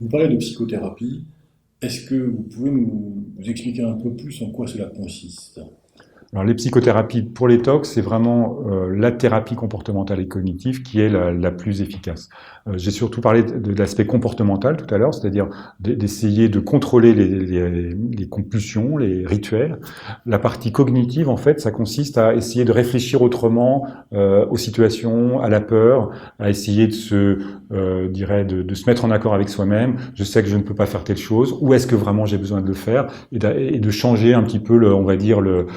Vous parlez de psychothérapie. Est-ce que vous pouvez nous expliquer un peu plus en quoi cela consiste? Alors, les psychothérapies pour les TOC, c'est vraiment la thérapie comportementale et cognitive qui est la plus efficace. J'ai surtout parlé de l'aspect comportemental tout à l'heure, c'est-à-dire d'essayer de contrôler les compulsions, les rituels. La partie cognitive, en fait, ça consiste à essayer de réfléchir autrement aux situations, à la peur, à essayer de se mettre en accord avec soi-même. Je sais que je ne peux pas faire telle chose. Où est-ce que vraiment j'ai besoin de le faire et de changer un petit peu, on va dire, le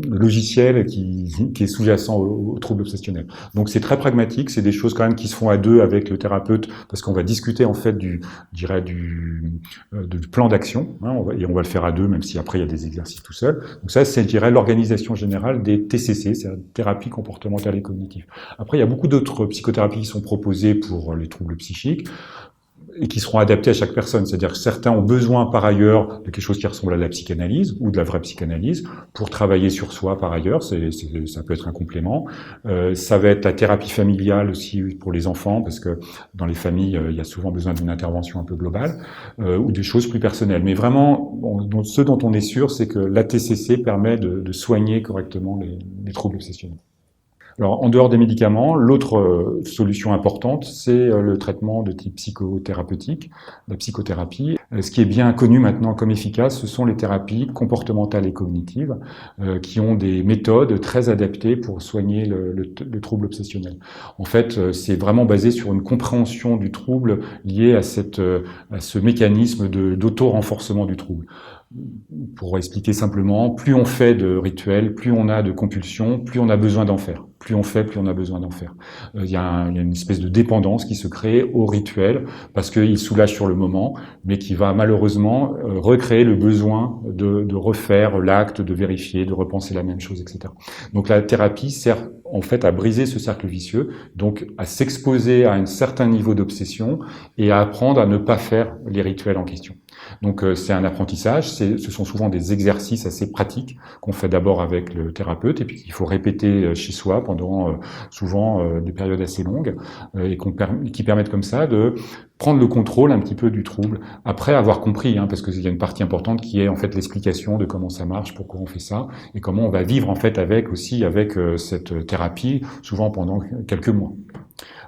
logiciel qui est sous-jacent au trouble obsessionnel. Donc c'est très pragmatique, c'est des choses quand même qui se font à deux avec le thérapeute parce qu'on va discuter en fait du plan d'action, hein, et on va le faire à deux même si après il y a des exercices tout seul. Donc ça c'est, je dirais, l'organisation générale des TCC, c'est-à-dire thérapie comportementale et cognitive. Après il y a beaucoup d'autres psychothérapies qui sont proposées pour les troubles psychiques et qui seront adaptés à chaque personne. C'est-à-dire que certains ont besoin par ailleurs de quelque chose qui ressemble à la psychanalyse ou de la vraie psychanalyse pour travailler sur soi par ailleurs. Ça peut être un complément. Ça va être la thérapie familiale aussi pour les enfants parce que dans les familles, il y a souvent besoin d'une intervention un peu globale ou des choses plus personnelles. Mais vraiment, ce dont on est sûr, c'est que la TCC permet de soigner correctement les troubles obsessionnels. Alors, en dehors des médicaments, l'autre solution importante, c'est le traitement de type psychothérapeutique, la psychothérapie. Ce qui est bien connu maintenant comme efficace, ce sont les thérapies comportementales et cognitives, qui ont des méthodes très adaptées pour soigner le trouble obsessionnel. En fait, c'est vraiment basé sur une compréhension du trouble lié à ce mécanisme d'auto-renforcement du trouble. Pour expliquer simplement, plus on fait de rituels, plus on a de compulsions, plus on a besoin d'en faire. Plus on fait, plus on a besoin d'en faire. Il y a une espèce de dépendance qui se crée au rituel parce qu'il soulage sur le moment, mais qui va malheureusement recréer le besoin de refaire l'acte, de vérifier, de repenser la même chose, etc. Donc la thérapie sert en fait à briser ce cercle vicieux, donc à s'exposer à un certain niveau d'obsession et à apprendre à ne pas faire les rituels en question. Donc c'est un apprentissage, ce sont souvent des exercices assez pratiques qu'on fait d'abord avec le thérapeute et puis qu'il faut répéter chez soi pendant souvent des périodes assez longues et qui permettent comme ça de prendre le contrôle un petit peu du trouble après avoir compris, parce qu'il y a une partie importante qui est en fait l'explication de comment ça marche, pourquoi on fait ça et comment on va vivre en fait avec cette thérapie, souvent pendant quelques mois.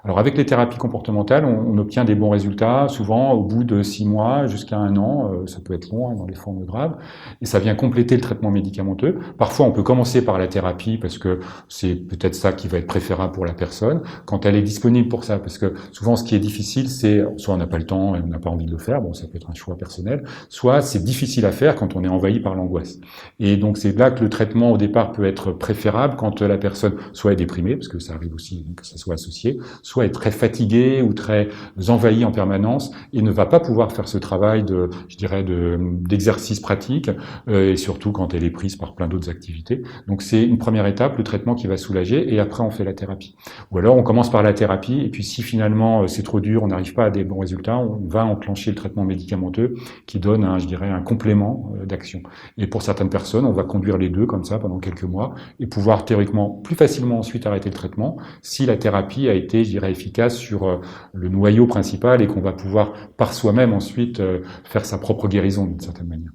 Alors avec les thérapies comportementales, on obtient des bons résultats, souvent au bout de 6 mois jusqu'à 1 an, ça peut être long dans les formes graves, et ça vient compléter le traitement médicamenteux. Parfois on peut commencer par la thérapie parce que c'est peut-être ça qui va être préférable pour la personne, quand elle est disponible pour ça, parce que souvent ce qui est difficile, c'est soit on n'a pas le temps et on n'a pas envie de le faire, bon ça peut être un choix personnel, soit c'est difficile à faire quand on est envahi par l'angoisse. Et donc c'est là que le traitement au départ peut être préférable quand la personne soit est déprimée, parce que ça arrive aussi que ça soit associé, soit est très fatigué ou très envahi en permanence et ne va pas pouvoir faire ce travail d'exercice pratique et surtout quand elle est prise par plein d'autres activités. Donc c'est une première étape, le traitement qui va soulager et après on fait la thérapie. Ou alors on commence par la thérapie et puis si finalement c'est trop dur, on n'arrive pas à des bons résultats, on va enclencher le traitement médicamenteux qui donne un complément d'action. Et pour certaines personnes, on va conduire les deux comme ça pendant quelques mois et pouvoir théoriquement plus facilement ensuite arrêter le traitement si la thérapie a été, efficace sur le noyau principal et qu'on va pouvoir par soi-même ensuite faire sa propre guérison d'une certaine manière.